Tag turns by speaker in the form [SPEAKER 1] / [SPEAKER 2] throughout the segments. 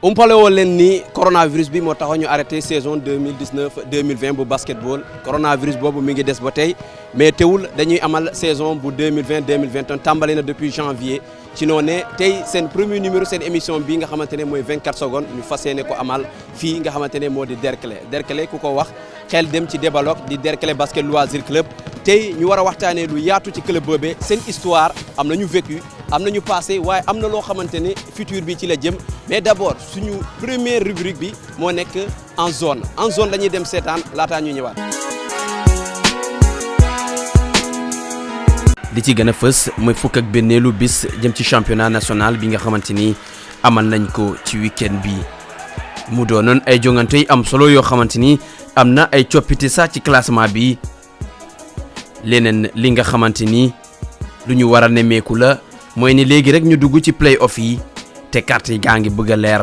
[SPEAKER 1] umpale woo leen ni coronavirus bi moo taxoon ñu arrêté saison 2019 2020 bu basketball coronavirus boobu mi ngi des ba tey mais teewul dañuy amal saison bu 2020 2021 tàmbali na depuis janvier ci noonu tey seen premier numéro seen émission bi nga xamante ne mooy 24 secondes ñu fas yéene ko amal fii nga xamante ne moo di Derklé ku ko wax xel dem ci Débalok di Derklé basket loisir club tey ñu war a waxtaanee lu yaatu ci club boobee seen histoire am nañu vécu am nañu passé waaye am na loo xamante ne futur bi ci la jëm mais d'abord suñu première rubrique bi moo nekk en zone dañuy dem seetaan laataa ñu ñëwaat. li ci gën a fës mooy fukk ak benneelu bis jëm ci championnat national bi nga xamante ni amal nañ ko ci week-end bi mu doonoon ay jongante yi am solo yoo xamante ni am na ay coppite sax ci classement bi leneen li nga xamante ni lu ñu war a nemmeeku la mooy ni léegi rek ñu dugg ci play-off yi te carte yi gaa ngi bëgg a leer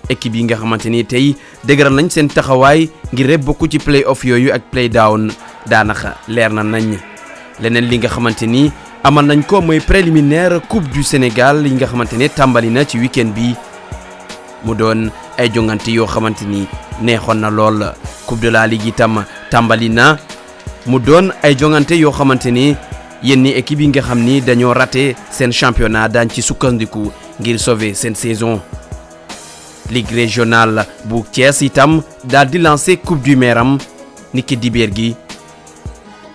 [SPEAKER 1] équipe yi nga xamante ni tey dëgëral nañ seen taxawaay ngir rek bokku ci play-off yooyu ak play down daanaka leer na nañ leneen li nga xamante ni amal nañ ko mooy préliminaire coupe du Sénégal yi nga xamante ne tàmbali na ci week-end bi mu doon ay jongante yoo xamante ni neexoon na lool coupe de la ligue itam tàmbali na mu doon ay jongante yoo xamante ni yenn équipe yi nga xam ni dañoo raté seen championnat daañ ci sukkandiku ngir sauver seen saison ligue régionale bu Thiès itam daal di lancé coupe du maire am niki dibeer gi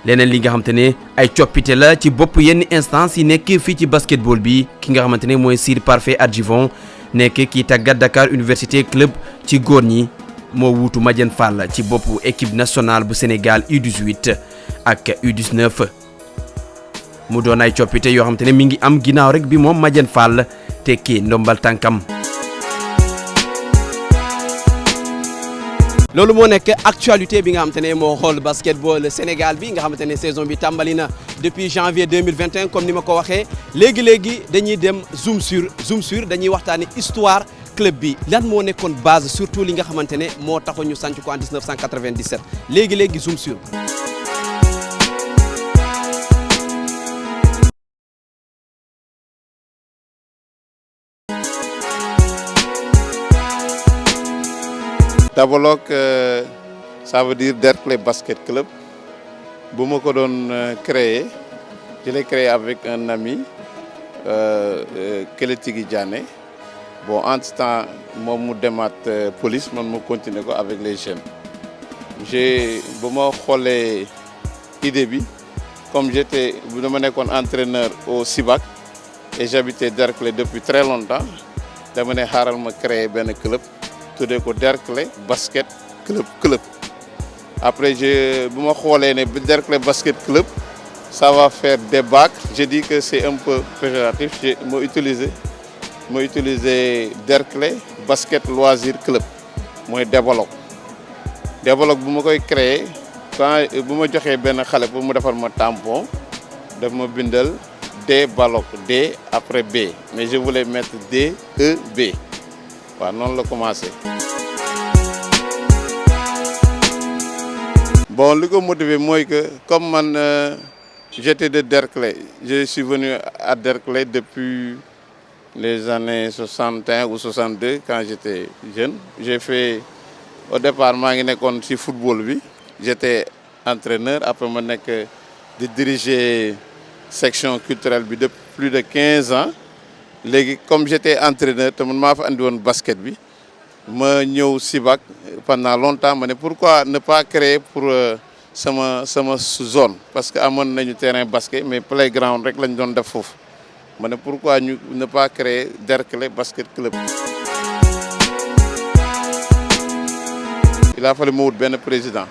[SPEAKER 1] leneen li nga xamante ne ay coppite la ci bopp yenn instance yi nekk fii ci basketball bi ki nga xamante ne mooy Sir Parfait Adjivon nekk kii tàggat Dakar Université Club ci góor ñi moo wuutu Madiène Fall ci boppu équipe nationale bu Sénégal U18 ak U19 mu doon ay coppite yoo xamante ne mi ngi am ginnaaw rek bi moom Madiène Fall tekki ndombal tànkam. loolu moo nekk actualité bi nga xamante ne moo xool basketball Sénégal bi nga xamante ne saison bi tàmbali na depuis janvier 2021 comme ni ma ko waxee léegi dañuy dem zoom sur dañuy waxtaane histoire club bi lan moo nekkoon base surtout li nga xamante ne moo taxoon ñu sanc ko en 1997 léegi zoom sur.
[SPEAKER 2] Débalok ça veut dire Derklé basket club bu ma ko doon créé je l'ai créé avec un ami Kélétigui Diané bon entre temps moom mu demaat police man ma continuer ko avec les jeunes bu ma xoolee idée bi comme dama nekkoon entraîneur au Sibac et j'habitais Derklé depuis très longtemps dama ne xaaral ma créé benn club tuddee ko Derklé basket club après bu ma xoolee ne Derklé basket club ça va faire débâcle je dis que c'est un peu péjoratif ma utiliser Derklé basket loisir club mooy Débalok bu ma koy créer quand bu ma joxee benn xale pour mu defar ma tampon daf ma bindal Débalok D après B mais je voulais mettre D E B waaw noonu la commencé. bon li ko motivé mooy que comme man j'étais de Derklé je suis venu à Derklé depuis les années 61 ou 62 quand j'étais jeune j'ai fait au départ maa ngi nekkoon ci football bi j'étais entraîneur après ma nekk di diriger section culturelle bi depuis plus de 15 ans. léegi comme j'étais entraîneur te man maa fa andi woon basket bi ma ñëw Sibac pendant longtemps ma ne pourquoi ne pas créer pour sama zone parce que amoon nañu terrain basket mais playground rek lañ doon def foofu ma ne pourquoi ñu ne pas créer Derklé basket club. il a fallu ma wut benn président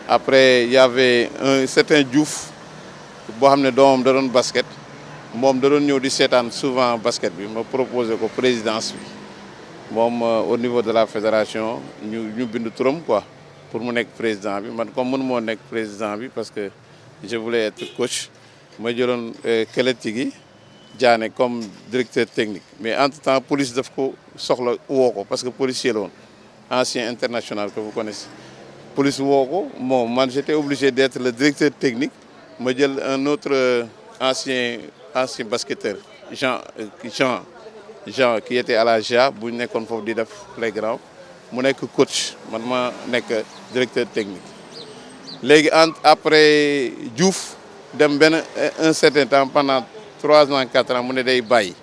[SPEAKER 2] après il y avait un certain Diouf boo xam ne doomam da doon basket. moom da doon ñëw di seetaan souvent basket bi ma proposé ko présidence bi moom au niveau de la fédération ñu bind turam quoi pour mu nekk président bi man comme mënu moo nekk président bi parce que je voulais être coach ma jëloon Kélétigui Diané comme directeur technique mais entre temps police daf ko soxla woo ko parce que policier la woon ancien international que vous connaissez police woo ko bon man j'étais obligé d'être le directeur technique ma jël un autre ancien basketteur Jean Jean qui était à la GA bu ñu nekkoon foofu di def playground mu nekk coach man ma nekk directeur technique léegi après Diouf dem benn un certain temps pendant 3 ans 4 ans mu ne day bàyyi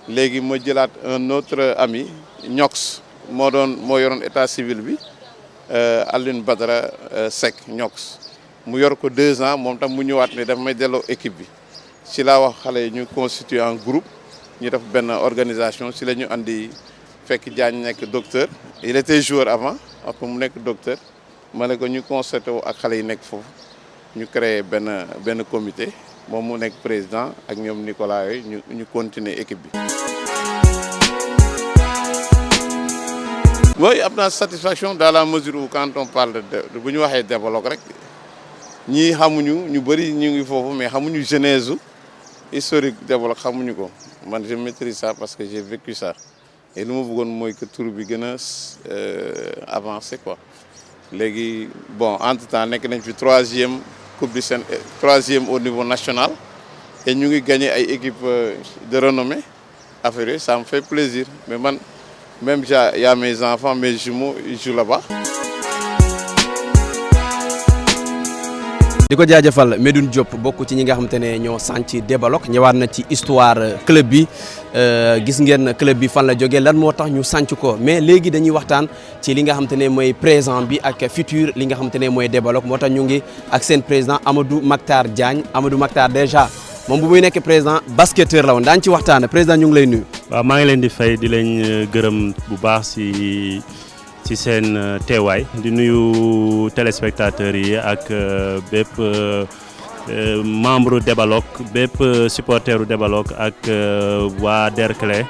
[SPEAKER 2] léegi ma jëlaat un autre ami Ñox moo yoroon état civil bi Alioune Badara Seck Ñox mu yor ko 2 ans moom tam mu ñëwaat ne dafa may delloo équipe bi ci laa wax xale yi ñu constituer en groupe ñu def benn organisation ci la ñu andi fekk Diagne nekk docteur il était joueur avant après mu nekk docteur ma ne ko ñu concerté wu ak xale yi nekk foofu ñu créé benn comité moom mu nekk président ak ñoom Nicolas yooyu ñu continuer équipe bi. mooy am naa satisfaction dans la mesure où quand on parle de bu ñu waxee développement rek ñii xamuñu ñu bëri ñu ngi foofu mais xamuñu genèse historique développement xamuñu ko man je maîtrise ça parce que j'ai vécu ça et lu ma bëggoon mooy que tour bi gën a avancé quoi léegi bon entre temps nekk nañ fi 3e coupe du Sénégal 3e au niveau national et ñu ngi gagné ay équipes de renommée affaire yooyu ça me fait plaisir mais man même y a mes enfants mes jumeaux ils jouent là-bas.
[SPEAKER 1] di ko jaajëfal Medoune Diop bokk ci ñi nga xamante ne ñoo sànc Débalok ñëwaat na ci histoire club bi gis ngeen club bi fan la jógee lan moo tax ñu sànc ko mais léegi dañuy waxtaan ci li nga xamante ne mooy présent bi ak futur li nga xamante ne mooy Débalok moo tax ñu ngi ak seen président Amadou Mactar Diagne Amadou Mactar déjà moom bu muy nekk président basketteur la woon daañu ci waxtaan président ñu ngi lay nuyu.
[SPEAKER 3] waaw maa ngi leen di fay di leen gërëm bu baax ci seen teewaay di nuyu téléspectateurs yi ak bépp membre Débalok bépp supporteru Débalok ak waa Derklé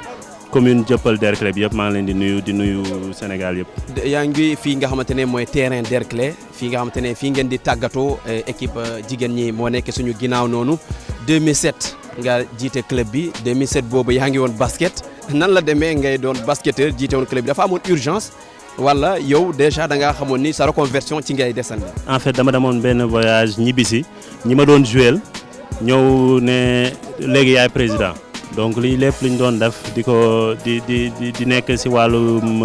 [SPEAKER 3] commune Dieuppeul Derklé bi yëpp maa ngi leen di nuyu Sénégal yëpp.
[SPEAKER 1] yaa ngi fii nga xamante ne mooy terrain Derklé fii nga xamante ne fii ngeen di tàggatoo équipe jigéen ñi moo nekk suñu ginnaaw noonu 2007 nga jiite club bi 2007 boobu yaa ngi woon basket nan la demee ngay doon basketteur jiite woon club bi dafa amoon urgence. wala yow déjà da ngaa xamoon ni sa reconversion ci ngay desandi.
[SPEAKER 3] en fait dama demoon benn voyage ñibbisi ñi ma doon jouer ñëw ne léegi yaay président donc lii lépp lu ñu doon def di nekk ci wàllum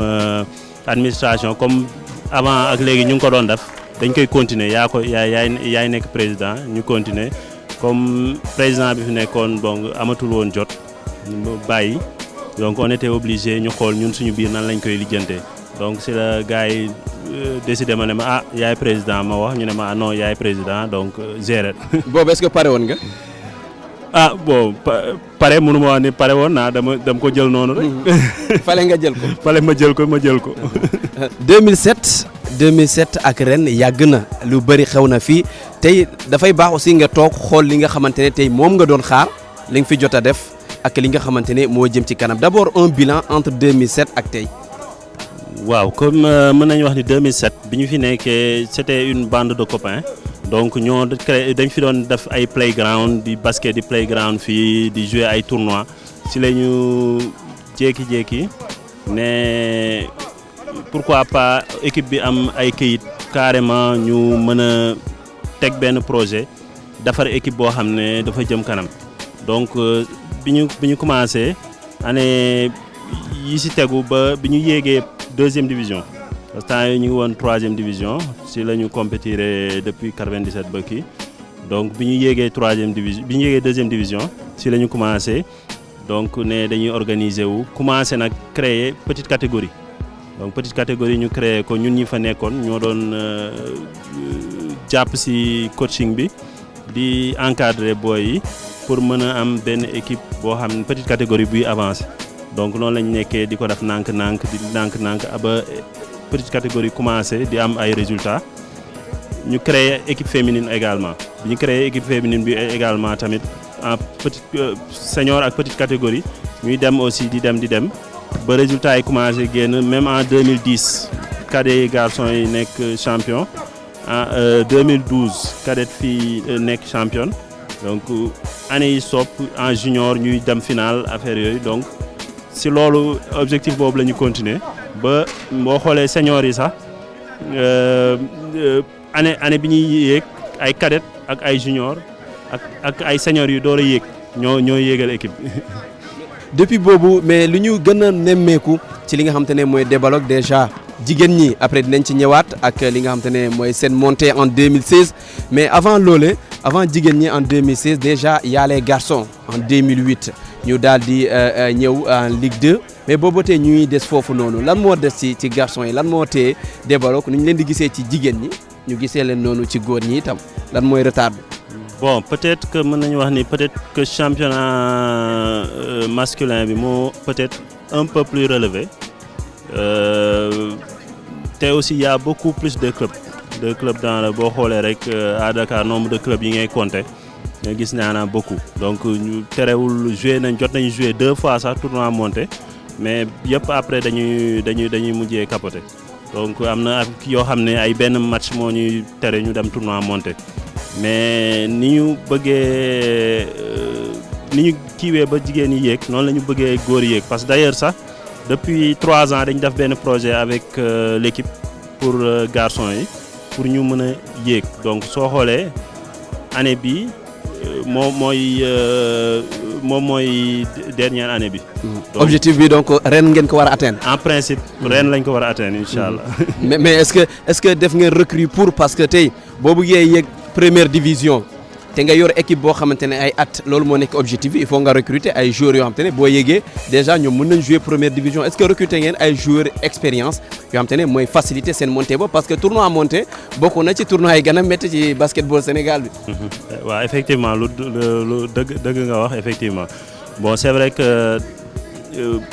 [SPEAKER 3] administration comme avant ak léegi ñu ngi ko doon def dañ koy continuer yaay nekk président ñu continuer comme président bi fi nekkoon donc amatul woon jot ñu bàyyi donc on était obligé ñu xool ñun suñu biir nan lañ koy lijjantee. donc c'est la gars yi décidé ma ne ma yaay président ma wax ñu ne ma non yaay président donc gérer.
[SPEAKER 1] boobu est-ce que pare woon nga.
[SPEAKER 3] bon pare mënu ma wax ni pare woon naa dama ko jël noonu rek.
[SPEAKER 1] fale nga jël ko.
[SPEAKER 3] fale ma jël ko.
[SPEAKER 1] 2007 ak ren yàgg na lu bëri xew na fii tey dafay baax aussi nga toog xool li nga xamante ne tey moom nga doon xaar li nga fi jot a def ak li nga xamante ne moo jëm ci kanam d'abord un bilan entre 2007 ak tey.
[SPEAKER 3] waaw comme mën nañu wax ni 2007 bi ñu fi nekkee c'était une bande de copains donc ñoo dañ fi doon def ay playground di basket di playground fii di jouer ay tournois si la ñu jékki-jékki ne pourquoi pas équipe bi am ay këyit carrément ñu mën a teg benn projet defar équipe boo xam ne dafa jëm kanam donc bi ñu commencé année yi si tegu ba bi ñu yéegee 2e division parce que temps yii ñu ngi woon 3e division si la ñu compétir depuis 97 ba kii donc bi ñu yéegee 3e division bi ñu yéegee 2e division si la ñu commencé donc ne dañuy organiser wu commencé nag créer petite catégorie donc petite catégorie ñu créer ko ñun ñi fa nekkoon ñoo doon jàpp si coaching bi di encadrer boy yi pour mën a am benn équipe boo xam ne petite catégorie buy avancer. donc noonu lañ nekkee di ko def nànk-nànk ba petite catégorie commencé di am ay résultats ñu créer équipe féminine également bi ñu créer équipe féminine bi également tamit en petite senior ak petite catégorie ñuy dem aussi di dem ba résultats yi commencé génn même en 2010 cadets yi garçons yi nekk champion en 2012 cadet fii nekk championne donc année yi sopp en junior ñuy dem finale affaire yooyu donc si loolu objectif boobu la ñu continuer ba boo xoolee seniors yi sax année bi ñuy yéeg ay cadet ak ay junior ak ay seniors yu door a yéeg ñoo yéegal équipe bi.
[SPEAKER 1] depuis boobu mais lu ñu gën a nemmeeku ci li nga xamante ne mooy Débalok déjà jigéen ñi après dinañ ci ñëwaat ak li nga xamante ne mooy seen montée en 2016 mais avant loole avant jigéen ñi en 2016 déjà y a les garçons en 2008 ñu daal di ñëw en Ligue 2 mais boobu tey ñuy des foofu noonu lan moo des ci garçons yi lan moo tee Débalok ni ñu leen di gisee ci jigéen ñi ñu gisee leen noonu ci góor ñi itam lan mooy retard bi.
[SPEAKER 3] Bon peut-être que mën nañu wax ni peut-être que championnat masculin bi moo peut-être un peu plus relevé te aussi y a beaucoup plus de clubs dans le boo xoolee rek à Dakar nombre de clubs yi ngay compter nga gis naa beaucoup donc ñu terewul jot nañu jouer 2 fois sax tournoi monté mais yëpp après dañuy mujjee capoter donc am na yoo xam ne ay benn match moo ñuy tere ñu dem tournoi monté mais ni ñu bëggee ni ñu kiiwee ba jigéen ñi yéeg noonu la ñu bëggee góor yéeg parce que d'ailleurs sax depuis 3 ans dañu def benn projet avec l'équipe pour garçons yi pour ñu mën a yéeg donc soo xoolee année bi moom mooy dernière année bi.
[SPEAKER 1] objectif bi donc ren ngeen ko war a atteindre.
[SPEAKER 3] en principe ren lañ ko war a atteindre incha allah.
[SPEAKER 1] mais est-ce que def ngeen recrue pour parce que tey boo bëggee yéeg première division te nga yor équipe boo xamante ne ay at loolu moo nekk objectif bi il faut nga recruter ay joueurs yoo xamante ne boo yéegee déjà ñoom mën nañ jouer première division est-ce que recruter ngeen ay joueurs expérience yoo xamante ne mooy faciliter seen montée ba parce que tournoi monté bokk na ci tournoi yi gën a métti ci basketball Sénégal bi.
[SPEAKER 3] waaw effectivement lu dëgg nga wax effectivement bon c'est vrai que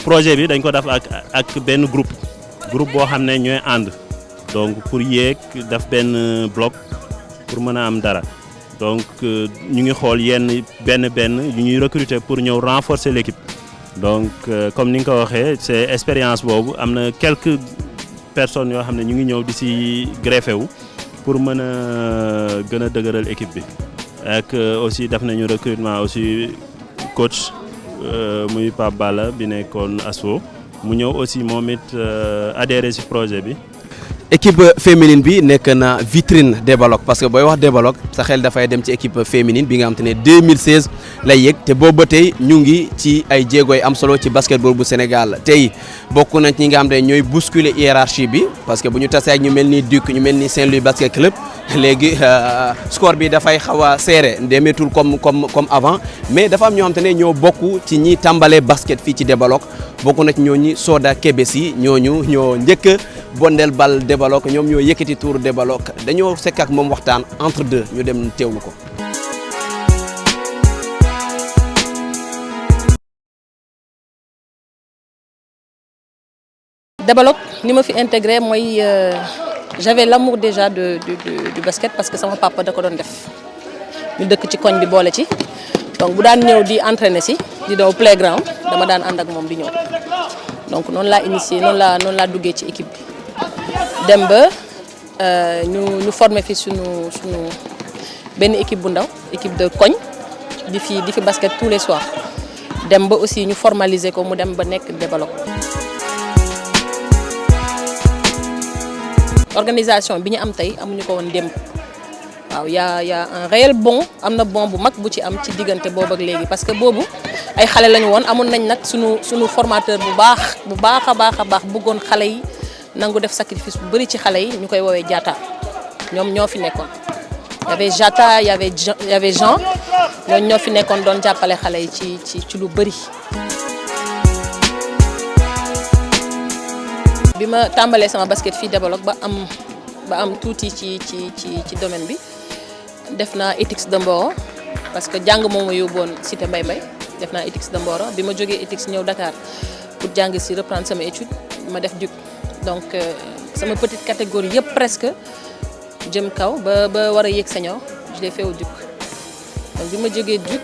[SPEAKER 3] projet bi dañ ko def ak benn groupe boo xam ne ñooy ànd donc pour yéeg def benn bloc pour mën a am dara. donc ñu ngi xool benn yu ñuy recruter pour ñëw renforcer l'équipe donc comme ni nga ko waxee c'est expérience boobu am na quelques personnes yoo xam ne ñu ngi ñëw di ci greffé wu pour mën a gën a dëgëral équipe bi ak aussi def nañu recrutement aussi coach muy Pape Balla bi nekkoon ASFO mu ñëw aussi moom it adhéré ci projet bi.
[SPEAKER 1] équipe féminine bi nekk na vitrine Débalok parce que booy wax Débalok sa xel dafay dem ci équipe féminine bi nga xam te ne 2016 lay yëg te boobu ba tey ñu ngi ci ay jéegooy am solo ci basketball bu Sénégal tey bokk nañ ñi nga xam ne ñooy bousculer hiérarchie bi parce que bu ñu tasee ak ñu mel ni Duc ñu mel ni Saint-Louis basket club léegi score bi dafay xaw a serré demeetul comme avant mais dafa am ñoo xam te ne ñoo bokk ci ñi tàmbalee basket fii ci Débalok bokk na ci ñooñu Soda Kébesi ñooñu ñoo njëkk bondel bal Débalok ñoom ñoo yëkkati tour Débalok dañoo sekk ak moom waxtaan entre deux ñu dem teewlu ko.
[SPEAKER 4] Débalok ni ma fi intégré mooy j'avais l'amour déjà du basket parce que sama papa da ko doon def ñu dëkk ci koñ bi boole ci donc bu daan ñëw di entraîner si di daw playground dama daan ànd ak moom di ñëw donc noonu laa initié noonu laa duggee ci équipe bi. dem ba ñu formé fi suñu benn équipe bu ndaw équipe de koñ di fi basket tous les soirs dem ba aussi ñu formaliser ko mu dem ba nekk Débalok. organisation bi ñu am tey amuñu ko woon démb waaw y a un réel bon am na bon bu mag bu ci am ci diggante boobu ak léegi parce que boobu ay xale lañu woon amoon nañ nag suñu formateur bu baax a baax bëggoon xale yi. nangu def sacrifice bu bari ci xale yi ñu koy woowee Diatta ñoom ñoo fi nekkoon y avait Diatta y avait Jean ñooñu ñoo fi nekkoon doon jàppale xale yi ci lu bari. bi ma tàmbalee sama basket fii Débalok ba am tuuti ci domaine bi def naa ETICS de Mboro parce que jàng moo ma yóbboon cité Mbaye def naa ETICS de Mboro bi ma jógee ETICS ñëw Dakar pour jàng si reprendre sama étude ma def Duc. donc sama petite catégorie yëpp presque jëm kaw ba war a yéeg senior je l'ai fait au Duc donc bi ma jógee Duc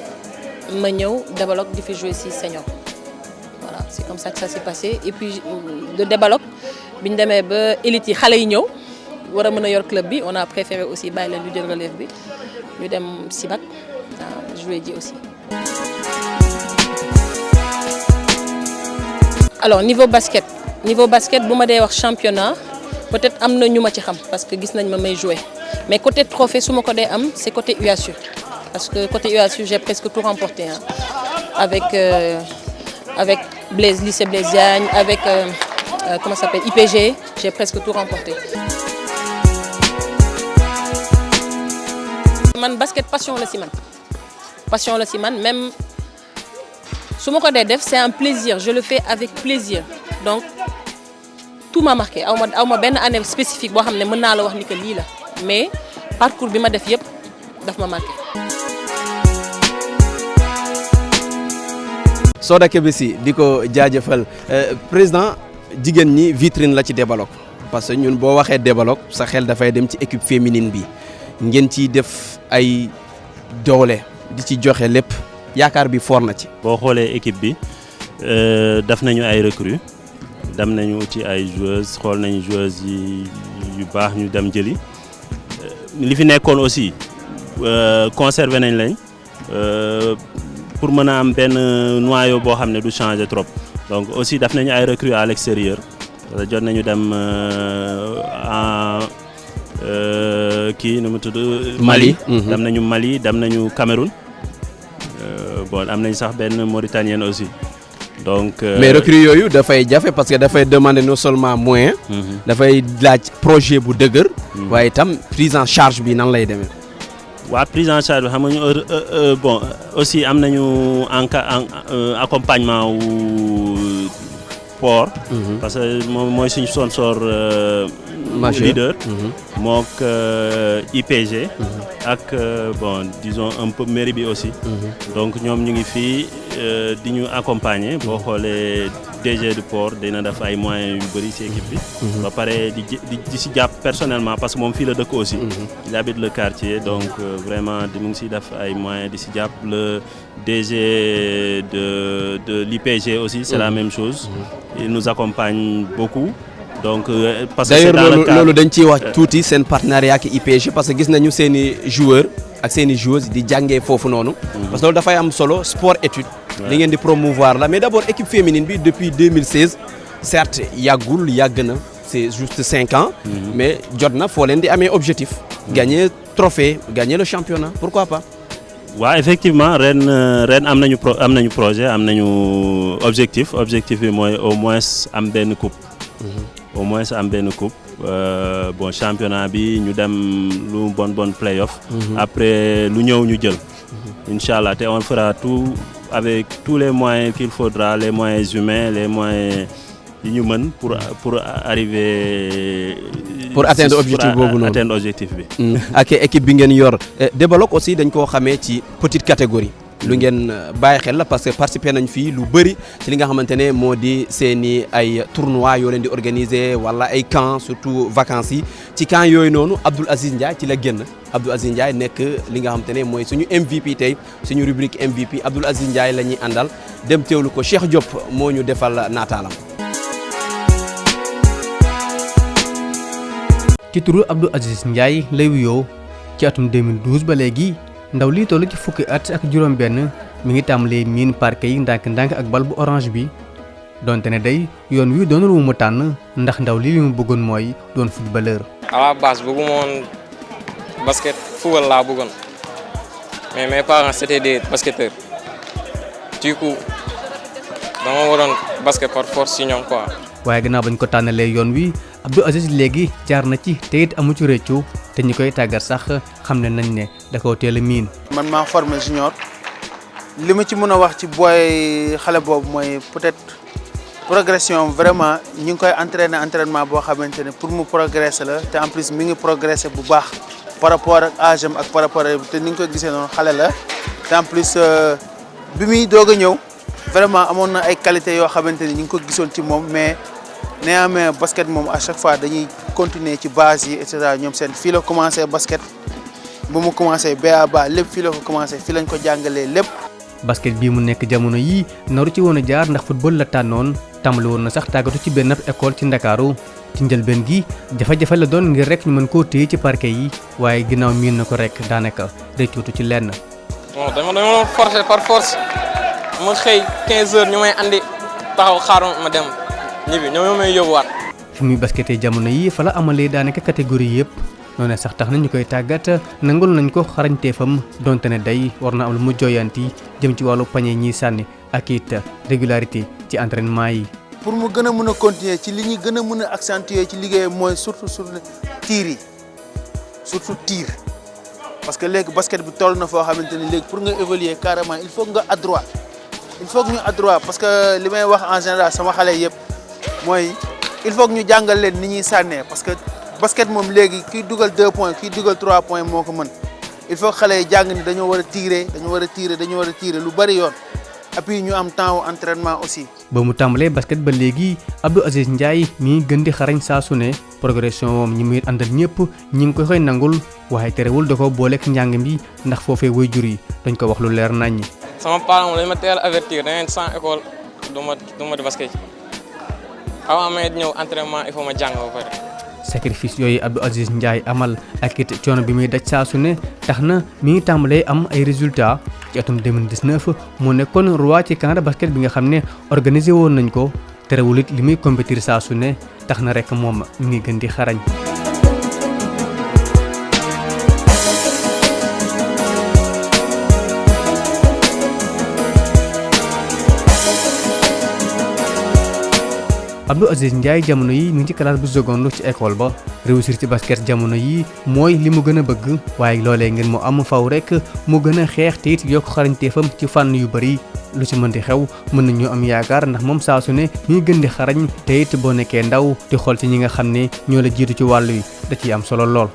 [SPEAKER 4] ma ñëw Débalok di fi jouer si senior voilà c'est comme ça que ça s'est passé et puis de Débalok bi ñu demee ba élite yi xale yi ñëw war a mën a yor club bi on a préféré aussi bàyyi leen ñu jël relève bi ñu dem Sibac jouer ji aussi. alors niveau basket bu ma dee wax championnat peut-être am na ñu ma ci xam parce que gis nañ ma may jouer mais côté trophée su ma ko dee am c'est côté UASU parce que côté UASU j'ai presque tout remporté avec avec lycée Blaise Diagne, avec comment ça s'appelle, IPG, j'ai presque tout remporté. Man basket passion la si man. Passion la si man, même su ma ko dee def c'est un plaisir, je le fais avec plaisir. Donc tout m'a marqué. aw ma benn année spécifique boo xam ne mën naa la wax ni que lii la, mais parcours bi ma def yëpp daf ma marqué.
[SPEAKER 1] Soda Kébé Sy di ko jaajëfal président jigéen ñi vitrine la ci Développe parce que ñun boo waxee Développe sa xel dafay dem ci équipe féminine bi ngeen ciy def ay doole di ci joxe lépp yaakaar bi foor na ci.
[SPEAKER 3] boo xoolee équipe bi def nañu ay recrues dem nañu ci ay joueuses xool nañu joueuses yi yu baax ñu dem jëli li fi nekkoon aussi conservé nañ lañ pour mën a am benn noyau boo xam ne du changer trop donc aussi def nañu ay recrues à l'extérieur jot nañu dem kii nu mu tudd Mali. dem nañu Mali dem nañu Cameroun bon am nañ sax benn Mauritanienne aussi donc.
[SPEAKER 1] mais recrues yooyu dafay jafe parce que dafay demander non seulement moyen. dafay laaj projet bu dëgër. waaye itam prise en charge bi nan lay demee.
[SPEAKER 3] waa prise en charge bi xam nga bon aussi am nañu accompagnement wu port. parce que moom mooy suñu sponsor leader. mook IPG. ak bon disons un peu mairie bi aussi. donc ñoom ñu ngi fii di ñu accompagner boo xoolee DG du port dina def ay moyens yu bëri ci équipe bi. ba pare di si jàpp personnellement parce que moom fii la dëkk aussi. il habite le quartier donc vraiment di mu ngi si def ay moyens di si jàpp le DG de l'IPG aussi c'est la même chose. il nous accompagne beaucoup. donc parce que
[SPEAKER 1] d'ailleurs loolu dañ ciy wax tuuti seen partenariat ak IPG parce que gis nañu seen i joueurs ak seen i joueuses di jàngee foofu noonu. parce que loolu dafay am solo sport étude. li ngeen di promouvoir la mais d'abord équipe féminine bi depuis 2016 certes yàgg na c'est juste 5 ans. mais jot na foo leen di amee objectif. gagner trophée gagner le championnat pourquoi pas.
[SPEAKER 3] waaw effectivement ren am nañu projet am nañu objectif bi mooy au moins am benn coupe. Bon championnat bi ñu dem lu bon play-off. après lu ñëw ñu jël. Inch'Allah te on fera tout avec tous les moyens qu'il faudra les moyens humains les moyens yi ñu mën pour arriver.
[SPEAKER 1] pour atteindre objectif boobu noonu
[SPEAKER 3] atteindre objectif bi.
[SPEAKER 1] ak équipe bi ngeen yor Développe aussi dañ koo xamee ci petite catégorie. lu ngeen bàyyi xel la parce que participer nañ fii lu bëri ci li nga xamante ne moo di seeni ay tournois yoo leen di organiser wala ay camps surtout vacances yi ci camps yooyu noonu Abdoul Aziz Ndiaye ci la génn Abdoul Aziz Ndiaye nekk li nga xamante ne mooy suñu MVP tey suñu rubrique MVP Abdoul Aziz Ndiaye la ñuy àndal dem teewlu ko Cheikh Diop moo ñu defal naataalam.
[SPEAKER 5] ci turu Abdoul Aziz Ndiaye lay wuyoo ci atum 2012 ba léegi. ndaw lii toll ci fukki at ak juróom benn mi ngi tàmbalee miin parquet yi ndànk-ndànk ak bal bu orange bi donte ne day yoon wi doonul wu mu tànn ndax ndaw li mu bëggoon mooy doon footballeur.
[SPEAKER 6] à la base bëgguma woon basket football laa bëggoon mais mes parents c'était des basketteurs du coup dama waroon basket par force ci ñoom quoi.
[SPEAKER 5] waaye gannaaw bañ ko tànnalee yoon wi Abdoul Aziz léegi jaar na ci te it amu ci réccu te ñi koy tàggat sax xam ne nañ ne da koo teel a miin.
[SPEAKER 7] man maa formé junior li ma ci mën a wax ci booy xale boobu mooy peut-être progression vraiment ñu ngi koy entraînement boo xamante ne pour mu progresser la te en plus mi ngi progresser bu baax par rapport ak âge am ak par rapport ak te ni nga ko gisee noonu xale la te en plus bi muy doog a ñëw vraiment amoon na ay qualités yoo xamante ni ñu ngi ko gisoon ci moom mais. néanmoins basket moom à chaque fois dañuy continuer ci base yi et cetera ñoom seen fii la commencé basket bu mu commencé ba lépp fii la ko commencé fii lañ ko jàngalee lépp.
[SPEAKER 5] basket bii mu nekk jamono yii naru ci woon a jaar ndax football la tànnoon tàmbali woon na sax tàggatu ci benn école ci Ndakaaru ci njëlbeen gi jafe-jafe la doon ngir rek ñu mën koo téye ci parquet yi waaye ginnaaw miin na ko rek daanaka rëccuutu ci lenn.
[SPEAKER 6] bon dama doon forcer par force ma xëy 15 heures ñu may andi taxaw xaaral ma dem. ñibbi ñoom may yóbbuwaat.
[SPEAKER 5] fi muy basketee jamono yi fa la amalee daanaka catégorie yëpp noonu sax tax na ñu koy tàggat nangul nañ ko xarañteefam donte ne day war na am lu mu jooyanti jëm ci wàllu pañe ñiy sànni ak it régularité ci entraînement yi.
[SPEAKER 7] pour mu gën a mën a continuer ci li ñuy gën a mën a accentuer ci liggéeyam mooy surtout tir yi surtout tir parce que léegi basket bi toll na foo xamante ni léegi pour nga évoluer carrément il faut nga adroit ñu adroit parce que li may wax en général sama xale yëpp mooy il faut que ñu jàngal leen ni ñuy sànnee parce que basket moom léegi kiy dugal 2 points kiy dugal 3 points moo ko mën il faut que xale yi jàng ni dañoo war a tirer lu bari yoon et puis ñu am temps wu entraînement aussi.
[SPEAKER 5] ba mu tàmbalee basket ba léegi Abdou Aziz Ndiaye mi ngi gën di xarañ saa su ne progression moom ñi muy àndal ñëpp ñi ngi koy nangul waaye terewul da ko booleeg njàng mi ndax foofee waajur yi dañ ko wax lu leer naññi.
[SPEAKER 6] sama parent moom dañ ma teel avertir da ngeen sans école du ma di basket avant may ñëw entraînement il faut ma jàng ba pare.
[SPEAKER 5] sacrifice yooyu Abdou Aziz Ndiaye amal ak it coono bi muy daj saa su ne tax na mi ngi tàmbalee am ay résultats ci atum 2019 mu nekkoon roi ci camp de basket bi nga xam ne organisé woon nañ ko terewul it li muy compétir saa su ne tax na rek moom mi ngi gën di xarañ. Abdou Aziz Ndiaye jamono yi mi ngi ci classe bu seconde ci école ba réussir ci basket jamono yi mooy li mu gën a bëgg waaye loolee ngeen mu am faw rek mu gën a xeex te it yokk xarañteefam ci fànn yu bari lu ci mën di xew mën nañu am yaakaar ndax moom saa su ne mi ngi gën di xarañ te it boo nekkee ndaw di xool ci ñi nga xam ne ñoo la jiitu ci wàll wi da ciy am solo lool.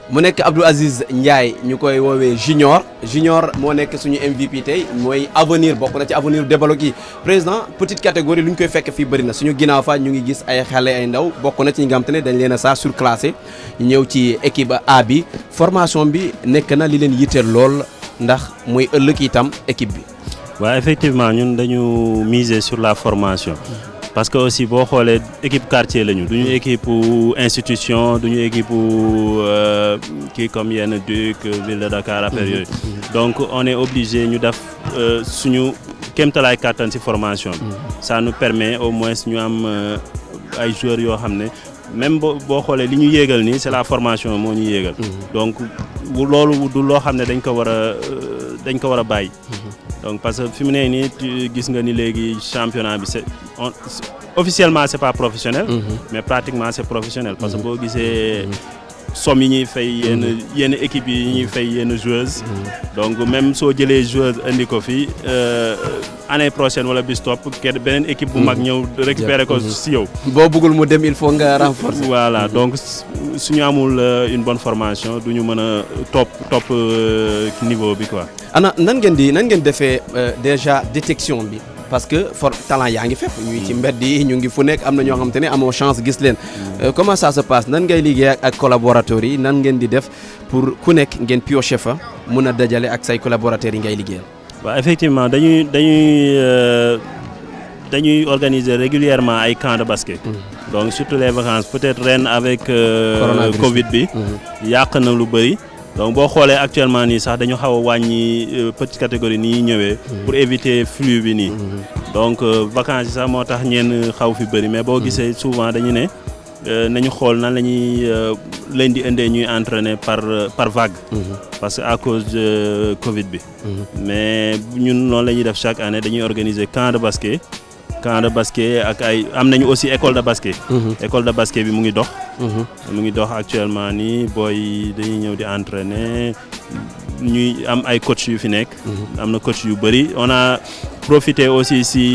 [SPEAKER 1] mu nekk Abdou Aziz Ndiaye ñu koy woowee junior moo nekk suñu MVP tey mooy avenir bokk na ci avenir développé yi président petite catégorie lu ñu koy fekk fii bëri na suñu ginnaaw fa ñu ngi gis ay xale ay ndaw bokk na ci ñi nga xam te ne dañ leen a saa surclassé ñu ñëw ci équipe A bi formation bi nekk na li leen yitteel lool ndax muy ëllëg itam équipe bi.
[SPEAKER 3] waaw effectivement ñun dañu miser sur la formation. parce que aussi boo xoolee équipe quartier lañu duñu équipe institution duñu équipe kii comme yenn Duc ville de Dakar affaire yooyu donc on est obligé ñu def suñu kéemtalaay kàttan ci formation bi ça nous permet au moins ñu am ay joueurs yoo xam ne même boo xoolee li ñu yéegal nii c'est la formation moo ñu yéegal donc loolu du loo xam ne dañ ko war a bàyyi donc parce que fi mu ne nii gis nga ni léegi championnat bi officiellement c'est pas professionnel mais pratiquement c'est professionnel parce que boo gisee somme yi ñuy fay yenn équipes yi ñuy fay yenn joueuses donc même soo jëlee joueuse indi ko fii année prochaine wala bis topp beneen équipe bu mag ñëw récupérer ko si yow
[SPEAKER 1] boo bëggul mu dem il faut nga renforcer.
[SPEAKER 3] voilà donc suñu amul une bonne formation du ñu mën a topp niveau bi quoi.
[SPEAKER 1] ana nan ngeen defee déjà détection bi parce que talent yaa ngi fépp ñuy ci mbedd yi ñu ngi fu nekk am na ñoo xamante ne amoo chance gis leen comment ça se passe nan ngay liggéey ak collaborateurs yi nan ngeen di def pour ku nekk ngeen piocher fa mun a dajale ak say collaborateurs yi ngay liggéeyal.
[SPEAKER 3] waaw effectivement dañuy organiser régulièrement ay camps de basket. donc surtout les vacances peut-être ren avec Covid bi yàq na lu bëri. donc boo xoolee actuellement nii sax dañu xaw a wàññi petite catégorie nii ñëwee pour éviter flux bi nii donc vacances yi sax moo tax ñenn xaw fi bëri mais boo gisee souvent dañu ne nañu xool nan la ñuy leen di indee ñuy entraîner par vague parce que à cause de Covid bi mais ñun noonu la ñuy def chaque année dañuy organiser camp de basket ak ay am nañu aussi école de basket école de basket bi mu ngi dox actuellement nii booy dañuy ñëw di entraîner ñuy am ay coach yu fi nekk am na coach yu bëri on a profité aussi si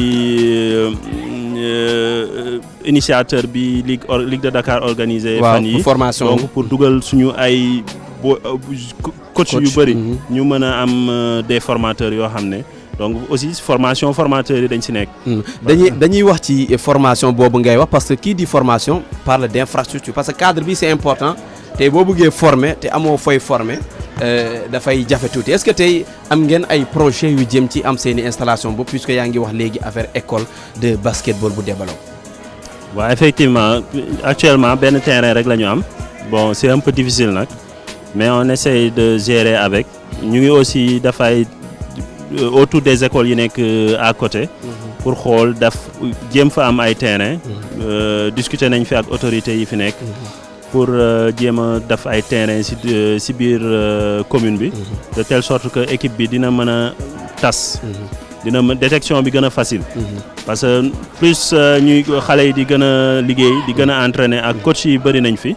[SPEAKER 3] initiateur bi Ligue de Dakar organisé fan yi
[SPEAKER 1] formation
[SPEAKER 3] donc pour dugal suñu ay coach yu bëri ñu mën a am des formateurs yoo xam ne donc aussi formation formateur yi dañ ci nekk.
[SPEAKER 1] dañuy wax ci formation boobu ngay wax parce que kii di formation parle d'infrastructure parce que cadre bi c'est important tey boo bëggee former te amoo fooy former dafay jafe tuuti est-ce que tey am ngeen ay projet yu jëm ci am seeni installation boobu puisque yaa ngi wax léegi affaire école de basketball bu développé.
[SPEAKER 3] waaw effectivement actuellement benn terrain rek la ñu am bon c'est un peu difficile nag mais on essaye de gérer avec ñu ngi aussi dafay. autour des écoles yi nekk à côté pour xool jéem fa am ay terrain discuter nañ fi ak autorités yi fi nekk pour jéem a def ay terrain si biir commune bi de telle sorte que équipe bi dina mën a tas dina détection bi gën a facile parce que plus ñuy xale yi di gën a liggéey di gën a entraîner ak coach yi bëri nañ fi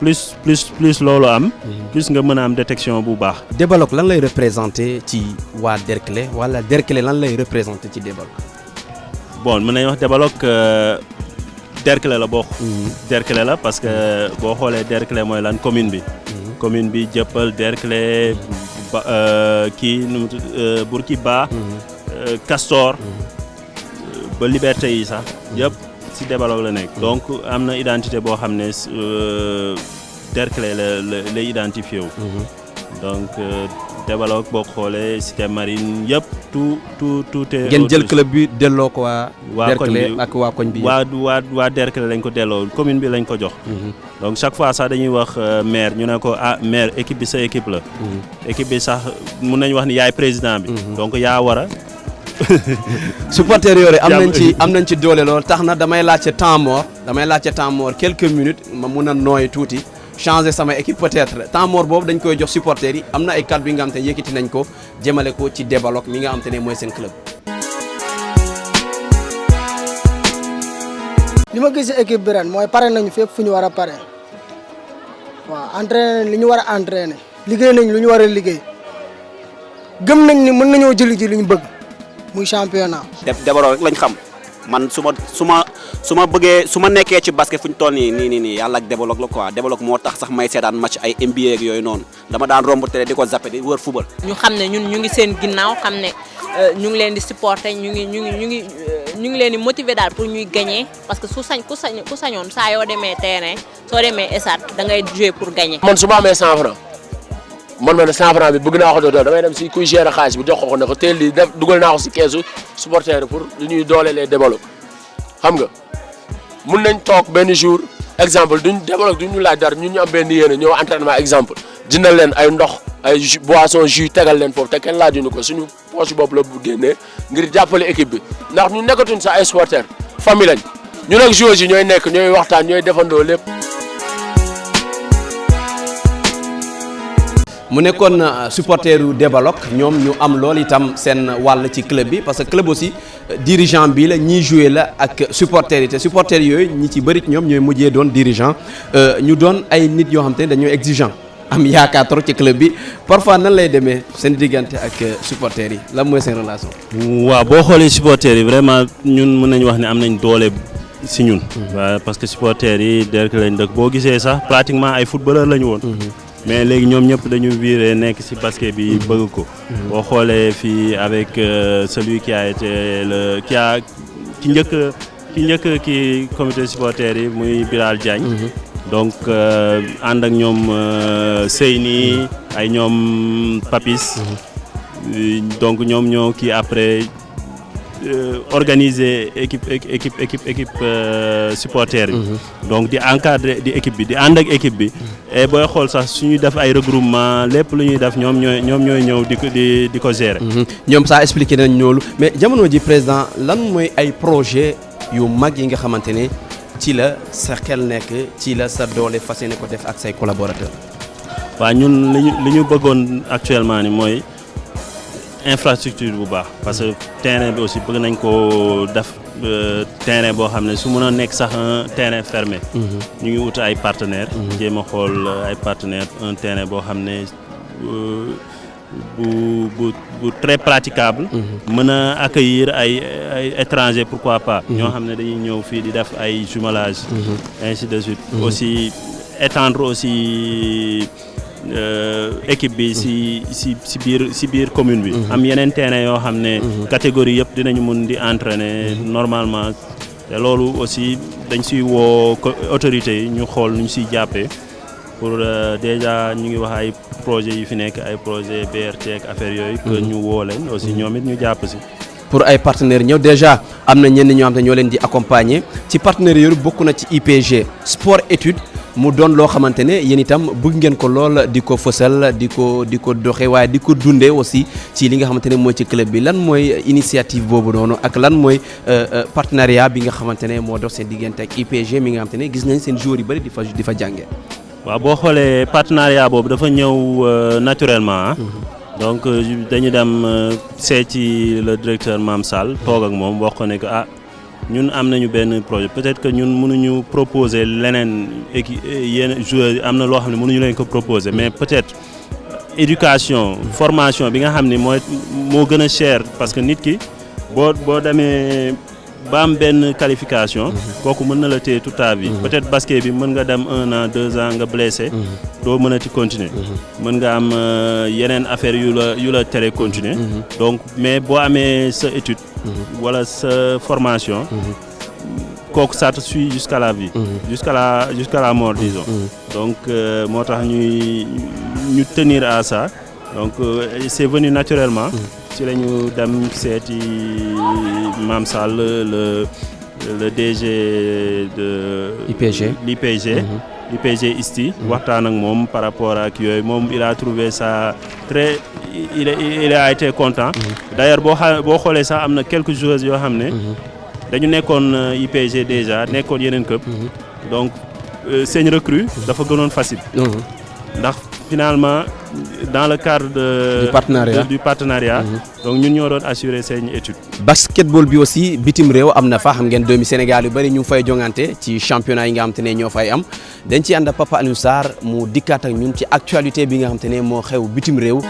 [SPEAKER 3] plus loolu am plus nga mën a am détection bu baax.
[SPEAKER 1] Débalock lan lay représenter ci waa Derklé wala Derklé lan lay représenter ci Débalock.
[SPEAKER 3] bon mën nañu wax Débalock Derklé la bokk. Derklé la parce que boo xoolee Derklé mooy lan commune bi. commune bi Dieuppeul Derklé kii nu mu tudd Bourguiba. Castor ba Liberté yi sax yëpp ci Débalock la nekk donc am na identité boo xam ne Derklé la identifié wu. donc Débalock boo xoolee Cité Marine yëpp tout est.
[SPEAKER 1] ngeen jël club bi delloo ko waa. Derklé ak waa koñ bi
[SPEAKER 3] waa Derklé lañ ko delloo commune bi lañ ko jox. donc chaque fois sax dañuy wax maire ñu ne ko maire équipe bi sa équipe la. équipe bi sax mun nañu wax ni yaay président bi. donc yaa war a.
[SPEAKER 1] supporters yooyu am nañ ci doole lool tax na damay laajte temps mort quelques minutes ma mun a nooy tuuti changer sama équipe peut-être temps mort boobu dañ koy jox supporters yi am na ay kàddu yi nga xam te ne yëkkati nañ ko jëmale ko ci Débalock mi nga xam te ne mooy seen club.
[SPEAKER 8] li ma gis ci équipe bi ren mooy pare nañu fépp fu ñu war a pare waaw entraîné li ñu war a entraîné liggéey nañ lu ñu war a liggéey gëm nañ ni mën nañoo jëli ji li ñu bëgg. muy championnat.
[SPEAKER 9] Débalock rek lañ xam man su ma nekkee ci basket fu ñu toll nii yàlla ak Débalock la quoi Débalock moo tax sax may seetaan match ay NBA ak yooyu noonu dama daan romb télé di ko zappé di wër football.
[SPEAKER 10] ñu xam ne ñun ñu ngi seen ginnaaw xam ne ñu ngi leen di supporter ñu ngi leen di motiver daal pour ñuy gagner parce que ku sañoon saa yoo demee terrain soo demee stade da ngay jouer pour gagner.
[SPEAKER 11] man su ma amee 100 francs man ma ne 100 francs bi bëgg naa ko doon damay dem si kuy gérer xaalis bi jox ko ne ko teel lii def dugal naa ko si keesu supporter pour lu ñuy doolelee Débalock xam nga mun nañ toog benn jour exemple Débalock duñu laaj dara ñun ñu am benn yéene ñëw entraînement exemple jëndal leen ay ndox ay boisson jus tegal leen foofu te kenn laajuñu ko suñu poche bopp la bu génnee ngir jàppale équipe bi ndax ñu nekkatuñ sax ay supporter famille lañ ñun ak joueurs yi ñooy nekk ñooy waxtaan ñooy defandoo lépp.
[SPEAKER 1] mu nekkoon supporteru Débalock ñoom ñu am lool itam seen wàll ci club bi parce que club aussi dirigeant bi la ñiy joué la ak supporters yi te supporters yooyu ñi ci bëri ñoom ñooy mujjee doon dirigeant ñu doon ay nit yoo xam te ne dañoo exigeant am yaakaar trop ci club bi parfois nan lay demee seen diggante ak supporters yi lan mooy seen relation.
[SPEAKER 3] waaw boo xoolee supporters yi vraiment ñun mën nañu wax ne am nañ doole si ñun. waaw parce que supporters yi Derklé lañ dëkk boo gisee sax pratiquement ay footballeur lañu woon. mais léegi ñoom ñëpp dañu viré nekk ci basket bi bëgg ko. boo xoolee fii avec celui qui a été ki njëkk ki comité supporter yi muy Bilal Diagne. donc ànd ak ñoom Seyni ay ñoom Papis. donc ñoom ñoo kii après organiser équipe supporter yi. donc di encadrer di équipe bi di ànd ak équipe bi. et booy xool sax suñuy def ay regroupement lépp lu ñuy def ñoom ñooy ñëw di ko gérer.
[SPEAKER 1] ñoom saa expliqué nañ ñoolu mais jamono ji président lan mooy ay projet yu mag yi nga xamante ne ci la sa xel nekk ci la sa doole fas yéene ko def ak say collaborateurs.
[SPEAKER 3] waaw ñun li ñu bëggoon actuellement ni mooy infrastructure bu baax parce que terrain bi aussi bëgg nañ ko def terrain boo xam ne su mën a nekk sax un terrain fermé. ñu ngi wut ay partenaires. jéem a xool ay partenaires un terrain boo xam ne bu très praticable. mën a accueillir ay étrangers pourquoi pas. ñoo xam ne dañuy ñëw fii di def ay jumelage. ainsi de suite. aussi étendre aussi. équipe bi si biir commune bi. am yeneen terrain yoo xam ne. catégorie yëpp dinañu mun di entraîner normalement te loolu aussi dañ siy woo autorités yi ñu xool nu ñu siy jàppee pour déjà ñu ngi wax ay projets yu fi nekk ay projet BRT ak affaire yooyu. que ñu woo leen aussi ñoom it ñu jàpp si.
[SPEAKER 1] pour ay partenaires ñëw déjà am na ñenn ñoo xam te ñoo leen di accompagner ci partenaires yooyu bokk na ci IPG sport étude mu doon loo xamante ne yéen itam bëgg ngeen ko lool di ko fësal di ko doxe waaye di ko dundee aussi ci li nga xamante ne mooy ci club bi lan mooy initiative boobu noonu ak lan mooy partenariat bi nga xamante ne moo dox seen diggante ak IPG mi nga xamante ne gis nañ seen joueurs yu bëri di fa jàngee.
[SPEAKER 3] waaw boo xoolee partenariat boobu dafa ñëw naturellement donc dañu dem seeti le directeur Mame Sall toog ak moom wax ko ne que ñun am nañu benn projet peut-être que ñun mënuñu proposer leneen yenn joueurs am na loo xam ne mënuñu leen ko proposer mais peut-être éducation formation bi nga xam ne moo gën a cher parce que nit ki boo demee ba am benn qualification kooku mën na la téye toute ta vie peut-être basket bi mën nga dem 1 an 2 ans nga blessé doo mën a ti continuer mën nga am yeneen affaire yu la tere continuer donc mais boo amee sa étude wala sa formation kooku ça te suit jusqu'à la vie jusqu'à la mort disons donc moo tax ñu tenir à ça donc c'est venu naturellement ci la ñu dem seeti Mame Sall le DG de l'IPG ISTI waxtaan ak moom par rapport ak yooyu moom il a trouvé ça très il a été content d'ailleurs boo xoolee sax am na quelques joueurs yoo xam ne dañu nekkoon IPG déjà nekkoon yeneen club donc seen recrue dafa gënoon facile ndax finalement dans le cadre du partenariat donc ñun ñoo doon assurer seen étude.
[SPEAKER 1] basketball bi aussi bitim réew am na fa xam ngeen doomi Sénégal yu bëri ñu fay jongante ci championnat yi nga xam te ne ñoo fay am dañ ci ànd ak Papa Alioune Sarr mu dikkaat ak ñun ci actualité bi nga xam te ne moo xew bitim réew.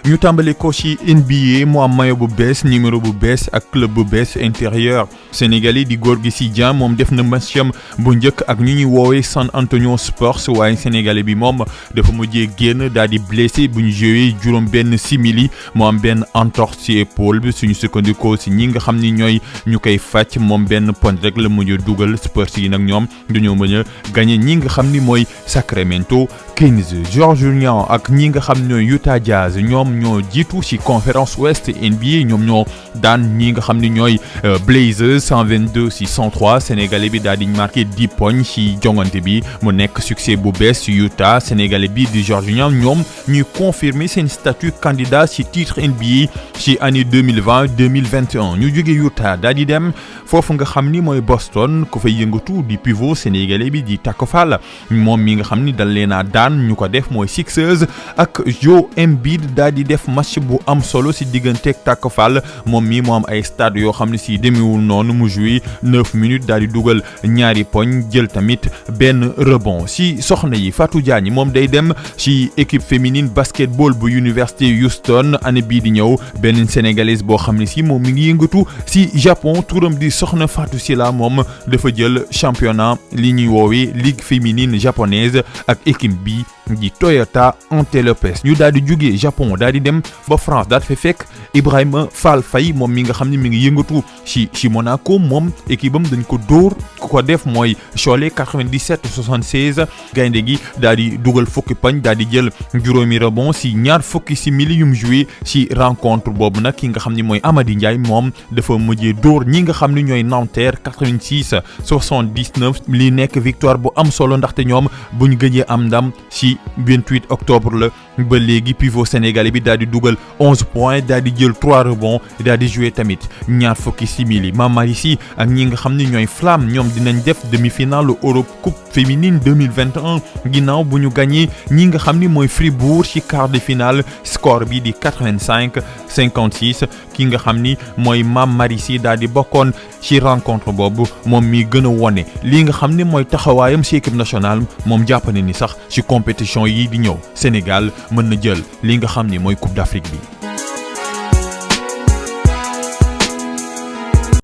[SPEAKER 12] ñu tàmbali ko ci NBA mu am maillot bu bees numéro bu bees ak club bu bees intérieur Sénégalais di Gorgui Sy Dieng moom def na matcham bu njëkk ak ñu ñuy woowee San Antonio Spurs waaye Sénégalais bi moom dafa mujjee génn daal di blessé bu ñu joué juróom benn simili mu am benn entorse ci épaule bi suñu sukkandikoo ci ñi nga xam ni ñooy ñu koy fàcc moom benn point rek la mujj dugal Spurs yi nag ñoom dañoo mën a gagné ñi nga xam ni mooy Sacramento Kings Georges Niang ak ñi nga xam ñooy Utah Jazz ñoom ñoo jiitu ci conférence ouest NBA ñoom ñoo daan ñi nga xam ni ñooy Blazers 122-103 Sénégalais bi daal di marqué 10 points ci jongante bi mu nekk succès bu bees ci Utah Sénégalais bi di Georges Niang ñoom ñuy confirmer seen statut candidat ci titre NBA ci année 2020-2021 ñu jóge Utah daal di dem foofu nga xam ni mooy Boston ku fay yëngatu di pivot Sénégalais bi di Tacko Fall moom mi nga xam ni dal leen a daan ñu ko def mooy Sixers ak Joel Embiid daal di def match bu am solo ci digganteeg Tacko Fall moom mi moo am ay stade yoo xam ne ci demewul noonu mu joué 9 minutes daal di dugal ñaari poñ jël tamit benn rebond ci soxna yi Fatou Diagne moom day dem ci équipe féminine basketball bu Université Houston année bii di ñëw benn sénégalaise boo xam ne ci moom mi ngi yëngatu ci Japon turam di soxna Fatou Sila moom dafa jël championnat li ñuy woowee ligue féminine japonaise ak équipe bi di Toyota Antelopes ñu daal di jógee Japon daal di dem ba France daal di fekk Ibrahima Fall Faye moom mi nga xam ne mi ngi yëngatu ci Monaco moom équipe am dañ ko dóor ku ko def mooy Cholet 97-76 gaynde gi daal di dugal fukki pañ daal di jël juróomi rebond ci ñaar fukki simili yum joué ci rencontre boobu nag ki nga xam ne mooy Amady Ndiaye moom dafa mujjee dóor ñi nga xam ne ñooy Nanterre 86-79 li nekk victoire bu am solo ndaxte ñoom buñ gëjee am ndam ci 28 octobre la ba léegi pivot sénégalais bi daal di dugal 11 points daal di jël 3 rebonds daal di jouer tamit ñaar fukki simili Mamari Sy ak ñi nga xam ne ñooy Flamme ñoom dinañ def demi-finale Europe Coupe féminine 2021 ginnaaw bu ñu gagné ñi nga xam ni mooy Fribourg ci quart de finale score bi di 85-56 ki nga xam ni mooy Mamari Sy daal di bokkoon ci rencontre boobu moom mi gën a wone li nga xam ne mooy taxawaayam ci équipe nationale moom jàpp na ni sax ci compétition yi di ñëw Sénégal mën na jël li nga xam ni mooy Coupe d'Afrique bi.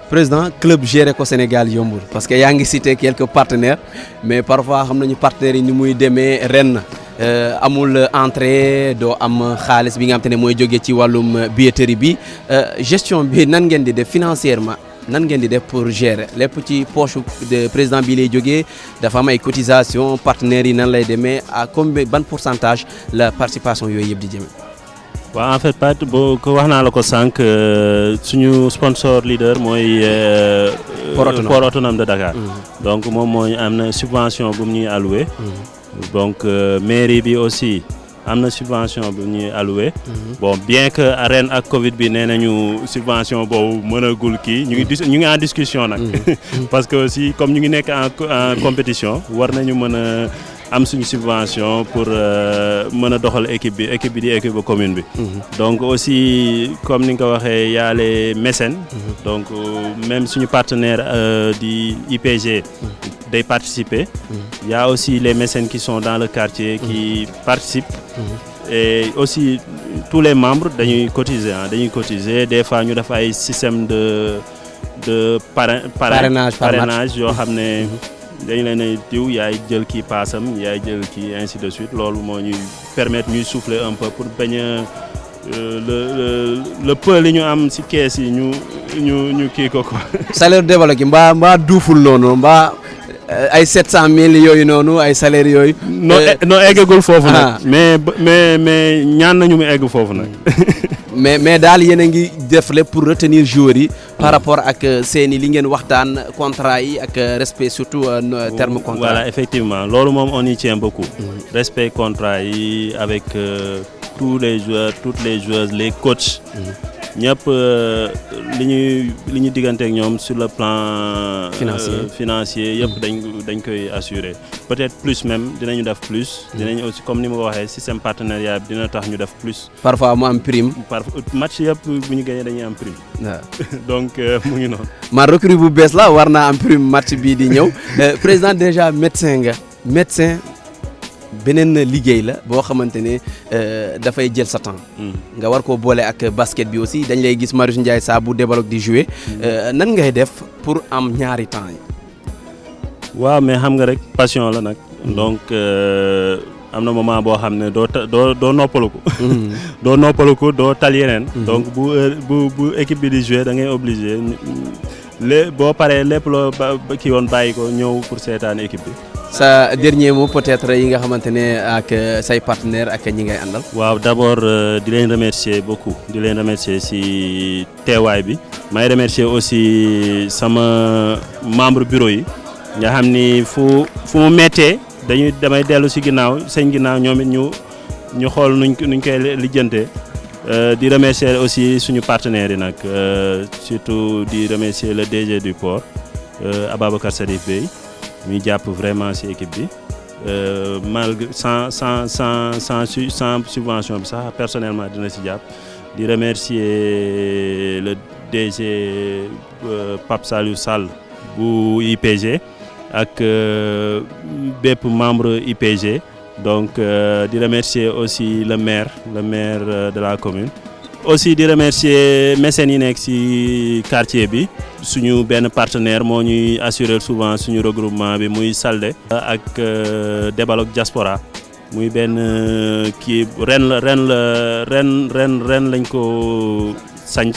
[SPEAKER 1] Président club géré ko Sénégal yombul parce que yaa ngi cité quelques partenaires mais parfois xam nañu partenaires yi ni muy demee ren amul entrée doo am xaalis bi nga xam te ne mooy jóge ci wàllum billetterie bi gestion bi nan ngeen di def financièrement nan ngeen di def pour gérer lépp ci poche de président bi lay jógee dafa am ay cotisation partenaires yi nan lay demee à combien ban pourcentage la participation yooyu yëpp di jëmee.
[SPEAKER 3] waaw en fait Pat boo ko wax naa la ko sànq suñu sponsor leader mooy. Port autonome de Dakar. donc moom mooy am na subvention bu mu ñuy alloué. donc mairie bi aussi am na subvention bu ñuy alloué. bon bien que ren ak Covid bi nee nañu subvention boobu mënagul kii ñu ngi en discussion nag. parce que aussi comme ñu ngi nekk en compétition war nañu mën a am suñu subvention pour mën a doxal équipe bi di équipe commune bi. donc aussi comme ni nga ko waxee y a les mécènes. donc même suñu partenaire di IPG. day participer. Il y a aussi les mécènes qui sont dans le quartier qui participent. Et aussi tous les membres dañuy cotiser des fois ñu def ay système de parrainage yoo xam ne dañu leen a diw yaay jël kii paasam yaay jël kii ainsi de suite loolu moo ñuy permettre ñuy souffler un peu pour bañ a le peu li ñu am ci kees yi ñu kii ko quoi.
[SPEAKER 1] salaire développé mbaa duuful noonu mbaa ay 700 000 yooyu noonu ay salaire yooyu.
[SPEAKER 3] non eggagul foofu nag. mais ñaan nañu mu egg foofu nag.
[SPEAKER 1] mais daal yéen a ngi def lépp pour retenir joueurs yi. par rapport ak seeni li ngeen waxtaan contrat yi ak respect surtout terme contrat.
[SPEAKER 3] voilà effectivement loolu moom on y tient beaucoup. respect contrat yi avec tous les joueurs toutes les joueuses les coachs. ñëpp li ñu diggante ak ñoom sur le plan financier yëpp dañ koy assurer peut-être plus même dinañu def plus dinañ aussi comme ni ma ko waxee système partenariat bi dina tax ñu def plus
[SPEAKER 1] parfois mu am prime
[SPEAKER 3] match yëpp bu ñu gagné dañuy am prime donc mu ngi noonu
[SPEAKER 1] man recrue bu bees la war naa am prime match bii di ñëw président déjà médecin beneen liggéey la boo xamante ne dafay jël sa temps nga war koo boole ak basket bi aussi dañ lay gis Marius Ndiaye saa bu développe di jouer nan ngay def pour am ñaari temps yi
[SPEAKER 3] waaw mais xam nga rek passion la nag donc am na moment boo xam ne doo noppalu ko doo tal yeneen donc bu équipe bi di jouer da ngay obligé boo paree lépp loo kii woon bàyyi ko ñëw pour seetaan équipe bi
[SPEAKER 1] sa dernier mot peut-être yi nga xamante ne ak say partenaires ak ñi ngay àndal.
[SPEAKER 3] waaw d'abord di leen remercier beaucoup di leen remercier ci teewaay bi may remercier aussi sama membre bureau yi nga xam ni fu mu méttee damay dellu ci ginnaaw seen ginnaaw ñoom it ñu xool nuñ koy lijjantee di remercier aussi suñu partenaires yi nag surtout di remercier le DG du port Ababacar Sadif Bey muy jàpp vraiment ci équipe bi malgré sans subvention bi sax personnellement dina ci jàpp di remercier le DG Pape Saliou Sall bu IPG ak bépp membre IPG donc di remercier aussi le maire de la commune aussi di remercier mécènes yi nekk ci quartier bi suñu benn partenaire moo ñuy assurer souvent suñu regroupement bi muy Salde ak Débalok Diaspora muy benn kii ren lañ ko sanc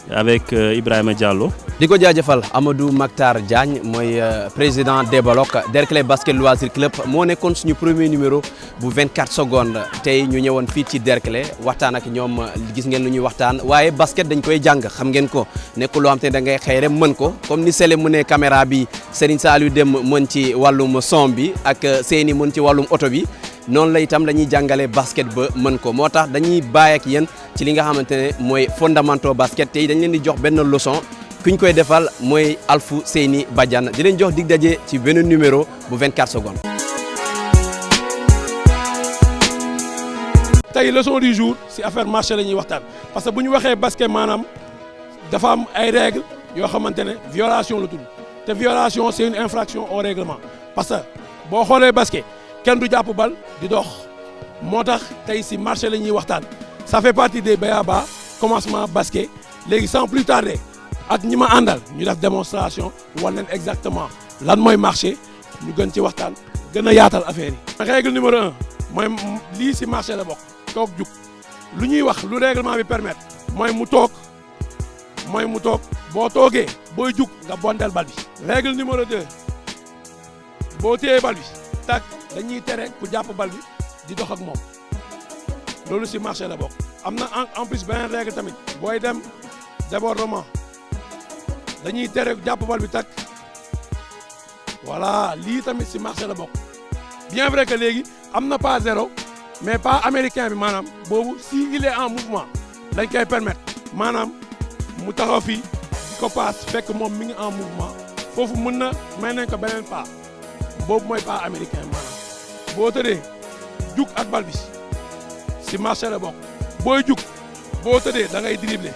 [SPEAKER 3] avec Ibrahima Diallo.
[SPEAKER 1] di ko jaajëfal Amadou Mactar Diagne mooy président Débalok Derklé Basket Loisir Club moo nekkoon suñu premier numéro bu 24 secondes tey ñu ñëwoon fii ci Derklé waxtaan ak ñoom gis ngeen lu ñuy waxtaan waaye basket dañ koy jàng xam ngeen ko nekkul loo xam te ne da ngay xëy rek mën ko comme ni Sele mënee caméra bi Serigne Saliou Dem mën ci wàllum son bi ak Seyni mën ci wàllum oto bi noonu la itam dañuy jàngale basket ba mën ko moo tax dañuy bàyyi ak yéen ci li nga xamante ne mooy fondamentaux basket tey dañ leen di jox benn leçon ku ñu koy defal mooy Alfou Seyni Badiane di leen jox dig daje ci benn numéro bu 24 secondes.
[SPEAKER 13] tey leçon du jour si affaire marché la ñuy waxtaan parce que bu ñu waxee basket maanaam dafa am ay règles yoo xamante ne violation la tudd te violation c'est une infraction au règlement parce que boo xoolee basket kenn du jàpp bal di dox moo tax tey si marché la ñuy waxtaan ça fait partie des b.a.-ba commencement basket léegi sans plus tarder. ak ñi ma àndal ñu def démonstration wan leen exactement lan mooy marché ñu gën ci waxtaan gën a yaatal affaire yi. règle numéro 1 mooy lii si marché la bokk toog jug lu ñuy wax lu règlement bi permettre mooy mu toog boo toogee booy jug nga bondel bal bi. règle numéro 2 boo téyee bal bi tak dañuy tere ku jàpp bal bi di dox ak moom loolu si marché la bokk am na en plus beneen règle tamit booy dem débordement dañuy tere jàpp bal bi takk voilà lii tamit si marché la bokk bien vrai que léegi am na pas zéro mais pas américain bi maanaam boobu si il est en mouvement dañ koy permettre maanaam mu taxaw fii di ko paas fekk moom mi ngi en mouvement foofu mën na may nañ ko beneen pas boobu mooy pas américain maanaam boo tëddee jug ak bal bi si marché la bokk booy jug boo tëddee da ngay dribbler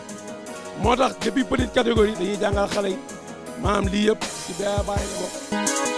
[SPEAKER 13] moo tax depuis petite catégorie dañuy jàngal xale yi maanaam lii yëpp si baa bàyyi la bokk